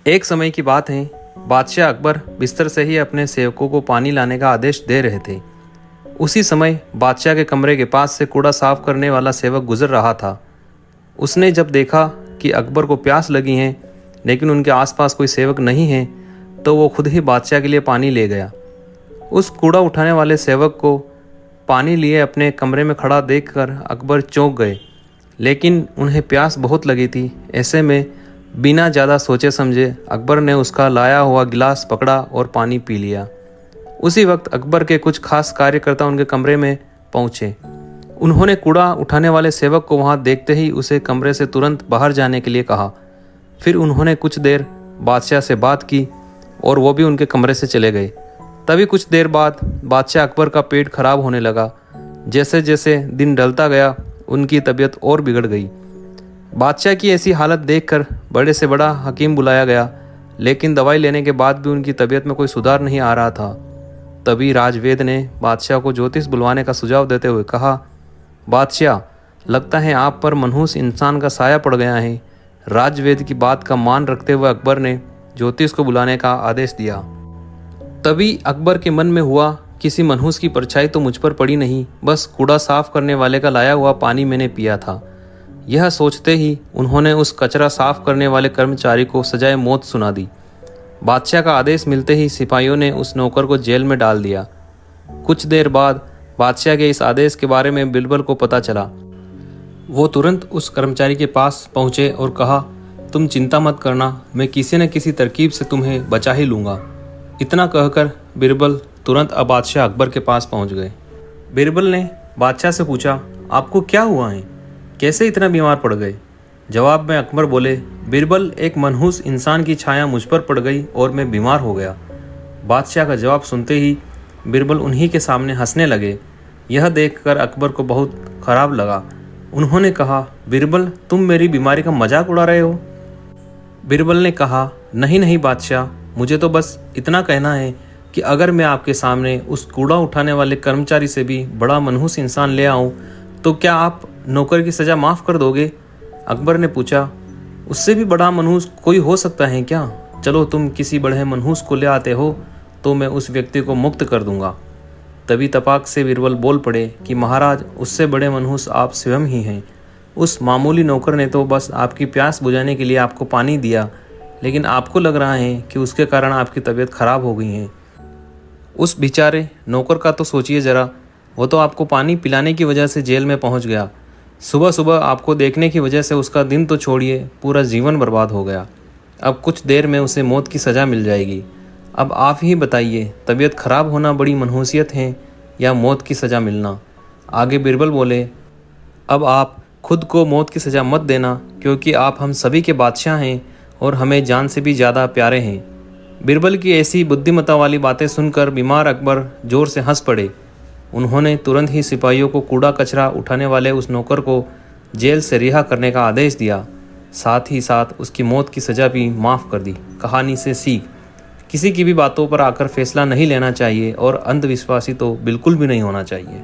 एक समय की बात है, बादशाह अकबर बिस्तर से ही अपने सेवकों को पानी लाने का आदेश दे रहे थे। उसी समय बादशाह के कमरे के पास से कूड़ा साफ करने वाला सेवक गुजर रहा था। उसने जब देखा कि अकबर को प्यास लगी है लेकिन उनके आसपास कोई सेवक नहीं है, तो वो खुद ही बादशाह के लिए पानी ले गया। उस कूड़ा उठाने वाले सेवक को पानी लिए अपने कमरे में खड़ा देखकर अकबर चौंक गए, लेकिन उन्हें प्यास बहुत लगी थी। ऐसे में बिना ज़्यादा सोचे समझे अकबर ने उसका लाया हुआ गिलास पकड़ा और पानी पी लिया। उसी वक्त अकबर के कुछ खास कार्यकर्ता उनके कमरे में पहुंचे। उन्होंने कूड़ा उठाने वाले सेवक को वहां देखते ही उसे कमरे से तुरंत बाहर जाने के लिए कहा। फिर उन्होंने कुछ देर बादशाह से बात की और वो भी उनके कमरे से चले गए। तभी कुछ देर बाद बादशाह अकबर का पेट खराब होने लगा। जैसे जैसे दिन ढलता गया उनकी तबीयत और बिगड़ गई। बादशाह की ऐसी हालत देखकर बड़े से बड़ा हकीम बुलाया गया, लेकिन दवाई लेने के बाद भी उनकी तबीयत में कोई सुधार नहीं आ रहा था। तभी राजवेद ने बादशाह को ज्योतिष बुलवाने का सुझाव देते हुए कहा, बादशाह, लगता है आप पर मनहूस इंसान का साया पड़ गया है। राजवेद की बात का मान रखते हुए अकबर ने ज्योतिष को बुलाने का आदेश दिया। तभी अकबर के मन में हुआ, किसी मनहूस की परछाई तो मुझ पर पड़ी नहीं, बस कूड़ा साफ करने वाले का लाया हुआ पानी मैंने पिया था। यह सोचते ही उन्होंने उस कचरा साफ करने वाले कर्मचारी को सजाए मौत सुना दी। बादशाह का आदेश मिलते ही सिपाहियों ने उस नौकर को जेल में डाल दिया। कुछ देर बाद बादशाह के इस आदेश के बारे में बिरबल को पता चला। वो तुरंत उस कर्मचारी के पास पहुंचे और कहा, तुम चिंता मत करना, मैं किसी न किसी तरकीब से तुम्हें बचा ही लूँगा। इतना कहकर बिरबल तुरंत बादशाह अकबर के पास पहुंच गए। बिरबल ने बादशाह से पूछा, आपको क्या हुआ है, कैसे इतना बीमार पड़ गए? जवाब में अकबर बोले, बिरबल, एक मनहूस इंसान की छाया मुझ पर पड़ गई और मैं बीमार हो गया। बादशाह का जवाब सुनते ही बिरबल उन्हीं के सामने हंसने लगे। यह देखकर अकबर को बहुत खराब लगा। उन्होंने कहा, बिरबल, तुम मेरी बीमारी का मजाक उड़ा रहे हो? बिरबल ने कहा, नहीं नहीं बादशाह, मुझे तो बस इतना कहना है कि अगर मैं आपके सामने उस कूड़ा उठाने वाले कर्मचारी से भी बड़ा मनहूस इंसान ले आऊं, तो क्या आप नौकर की सज़ा माफ़ कर दोगे? अकबर ने पूछा, उससे भी बड़ा मनहूस कोई हो सकता है क्या? चलो, तुम किसी बड़े मनहूस को ले आते हो तो मैं उस व्यक्ति को मुक्त कर दूंगा। तभी तपाक से बिरबल बोल पड़े कि महाराज, उससे बड़े मनहूस आप स्वयं ही हैं। उस मामूली नौकर ने तो बस आपकी प्यास बुझाने के लिए आपको पानी दिया, लेकिन आपको लग रहा है कि उसके कारण आपकी तबीयत खराब हो गई है। उस बेचारे नौकर का तो सोचिए ज़रा, वो तो आपको पानी पिलाने की वजह से जेल में पहुंच गया। सुबह सुबह आपको देखने की वजह से उसका दिन तो छोड़िए, पूरा जीवन बर्बाद हो गया। अब कुछ देर में उसे मौत की सज़ा मिल जाएगी। अब आप ही बताइए, तबीयत खराब होना बड़ी मनहूसियत है या मौत की सज़ा मिलना? आगे बिरबल बोले, अब आप खुद को मौत की सज़ा मत देना, क्योंकि आप हम सभी के बादशाह हैं और हमें जान से भी ज़्यादा प्यारे हैं। बिरबल की ऐसी बुद्धिमत्ता वाली बातें सुनकर बीमार अकबर जोर से हंस पड़े। उन्होंने तुरंत ही सिपाहियों को कूड़ा कचरा उठाने वाले उस नौकर को जेल से रिहा करने का आदेश दिया। साथ ही साथ उसकी मौत की सज़ा भी माफ़ कर दी। कहानी से सीख, किसी की भी बातों पर आकर फैसला नहीं लेना चाहिए और अंधविश्वासी तो बिल्कुल भी नहीं होना चाहिए।